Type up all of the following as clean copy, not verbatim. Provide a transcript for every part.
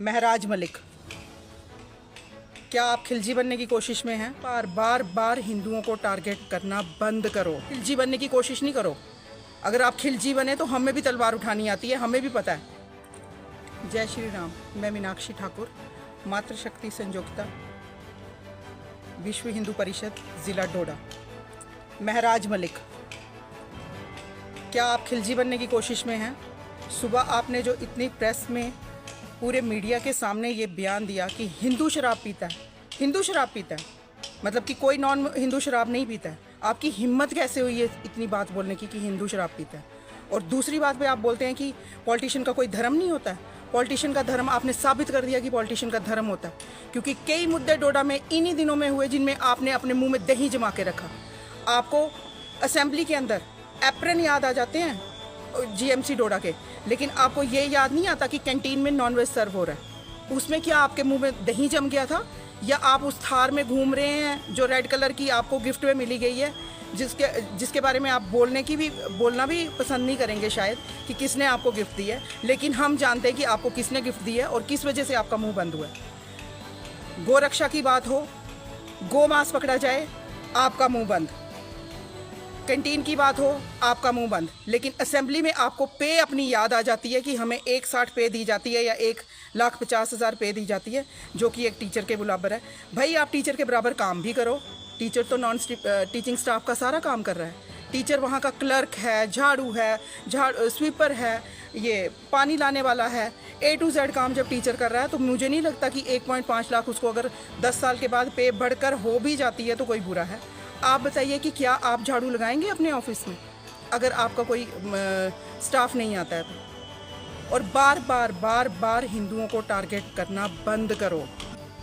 महराज मलिक, क्या आप खिलजी बनने की कोशिश में हैं? बार बार हिंदुओं को टारगेट करना बंद करो। खिलजी बनने की कोशिश नहीं करो। अगर आप खिलजी बने तो हमें भी तलवार उठानी आती है, हमें भी पता है। जय श्री राम। मैं मीनाक्षी ठाकुर, मातृशक्ति संयोक्ता, विश्व हिंदू परिषद, जिला डोडा। महराज मलिक, क्या आप खिलजी बनने की कोशिश में हैं? सुबह आपने जो इतनी प्रेस में पूरे मीडिया के सामने ये बयान दिया कि हिंदू शराब पीता है, हिंदू शराब पीता है, मतलब कि कोई नॉन हिंदू शराब नहीं पीता है। आपकी हिम्मत कैसे हुई है इतनी बात बोलने की कि हिंदू शराब पीता है? और दूसरी बात पे आप बोलते हैं कि पॉलिटिशियन का कोई धर्म नहीं होता है। पॉलिटिशियन का धर्म आपने साबित कर दिया कि पॉलिटिशियन का धर्म होता है, क्योंकि कई मुद्दे डोडा में इन्हीं दिनों में हुए जिनमें आपने अपने मुंह में दही जमा के रखा। आपको असेंबली के अंदर एप्रन याद आ जाते हैं जीएमसी डोडा के, लेकिन आपको ये याद नहीं आता कि कैंटीन में नॉनवेज सर्व हो रहा है। उसमें क्या आपके मुंह में दही जम गया था, या आप उस थार में घूम रहे हैं जो रेड कलर की आपको गिफ्ट में मिली गई है, जिसके बारे में आप बोलना भी पसंद नहीं करेंगे शायद कि किसने आपको गिफ्ट दी है, लेकिन हम जानते हैं कि आपको किसने गिफ्ट दी है और किस वजह से आपका मुंह बंद हुआ है। गोरक्षा की बात हो, गो मांस पकड़ा जाए, आपका मुंह बंद। कैंटीन की बात हो, आपका मुंह बंद। लेकिन असेंबली में आपको पे अपनी याद आ जाती है कि हमें 1,60 पे दी जाती है या 1,50,000 पे दी जाती है, जो कि एक टीचर के बराबर है। भाई, आप टीचर के बराबर काम भी करो। टीचर तो नॉन टीचिंग स्टाफ का सारा काम कर रहा है। टीचर वहाँ का क्लर्क है, झाड़ू है, स्वीपर है, ये पानी लाने वाला है, A to Z काम जब टीचर कर रहा है, तो मुझे नहीं लगता कि 1.5 लाख उसको अगर 10 साल के बाद पे बढ़कर हो भी जाती है तो कोई बुरा है। आप बताइए कि क्या आप झाड़ू लगाएंगे अपने ऑफिस में अगर आपका कोई स्टाफ नहीं आता है तो? और बार बार हिंदुओं को टारगेट करना बंद करो।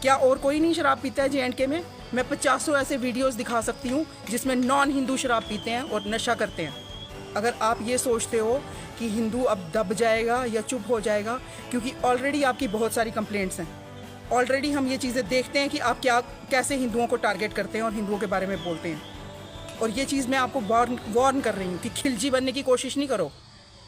क्या और कोई नहीं शराब पीता है J&K में? मैं 50 ऐसे वीडियोस दिखा सकती हूँ जिसमें नॉन हिंदू शराब पीते हैं और नशा करते हैं। अगर आप ये सोचते हो कि हिंदू अब दब जाएगा या चुप हो जाएगा, क्योंकि ऑलरेडी आपकी बहुत सारी कंप्लेंट्स हैं। ऑलरेडी हम ये चीज़ें देखते हैं कि आप कैसे हिंदुओं को टारगेट करते हैं और हिंदुओं के बारे में बोलते हैं। और ये चीज़ मैं आपको वार्न कर रही हूँ कि खिलजी बनने की कोशिश नहीं करो।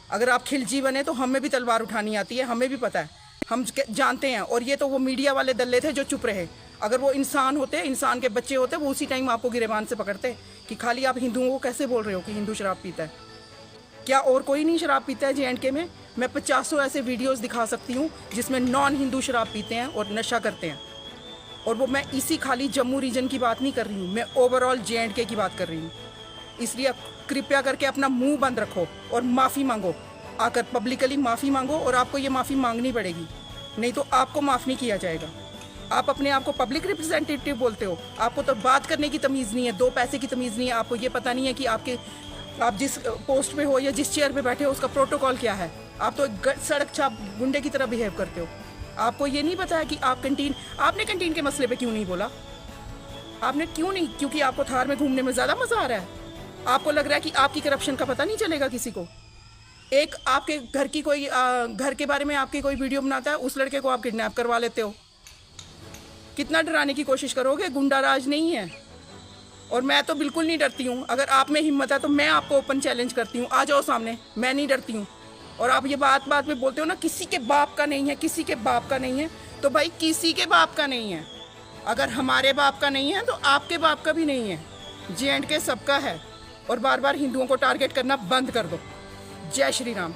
अगर आप खिलजी बने तो हमें भी तलवार उठानी आती है, हमें भी पता है, हम जानते हैं। और ये तो वो मीडिया वाले दल्ले थे जो चुप रहे। अगर वो इंसान होते, इंसान के बच्चे होते, वो उसी टाइम आपको गिरेबान से पकड़ते कि खाली आप हिंदुओं को कैसे बोल रहे हो कि हिंदू शराब पीता है। क्या और कोई नहीं शराब पीता है J&K में? मैं 50 ऐसे वीडियोस दिखा सकती हूँ जिसमें नॉन हिंदू शराब पीते हैं और नशा करते हैं। और वो मैं इसी खाली जम्मू रीजन की बात नहीं कर रही हूँ, मैं ओवरऑल J&K की बात कर रही हूँ। इसलिए कृपया करके अपना मुंह बंद रखो और माफ़ी मांगो, आकर पब्लिकली माफ़ी मांगो। और आपको ये माफ़ी मांगनी पड़ेगी, नहीं तो आपको माफ़ नहीं किया जाएगा। आप अपने आप को पब्लिक रिप्रेजेंटेटिव बोलते हो, आपको तो बात करने की तमीज़ नहीं है, 2 पैसे की तमीज़ नहीं है। आपको ये पता नहीं है कि आप जिस पोस्ट पे हो या जिस चेयर पे बैठे हो उसका प्रोटोकॉल क्या है। आप तो सड़क छाप गुंडे की तरह बिहेव करते हो। आपको ये नहीं पता है कि आपने कैंटीन के मसले पे क्यों नहीं बोला? आपने क्यों नहीं? क्योंकि आपको थार में घूमने में ज़्यादा मज़ा आ रहा है। आपको लग रहा है कि आपकी करप्शन का पता नहीं चलेगा किसी को। एक आपके घर की कोई घर के बारे में आपकी कोई वीडियो बनाता है, उस लड़के को आप किडनैप करवा लेते हो। कितना डराने की कोशिश करोगे? गुंडा राज नहीं है। और मैं तो बिल्कुल नहीं डरती हूँ। अगर आप में हिम्मत है तो मैं आपको ओपन चैलेंज करती हूँ, आ जाओ सामने, मैं नहीं डरती हूँ। और आप ये बात में बोलते हो ना, किसी के बाप का नहीं है, किसी के बाप का नहीं है, तो भाई किसी के बाप का नहीं है। अगर हमारे बाप का नहीं है तो आपके बाप का भी नहीं है। J&K सबका है। और बार बार हिंदुओं को टारगेट करना बंद कर दो। जय श्री राम।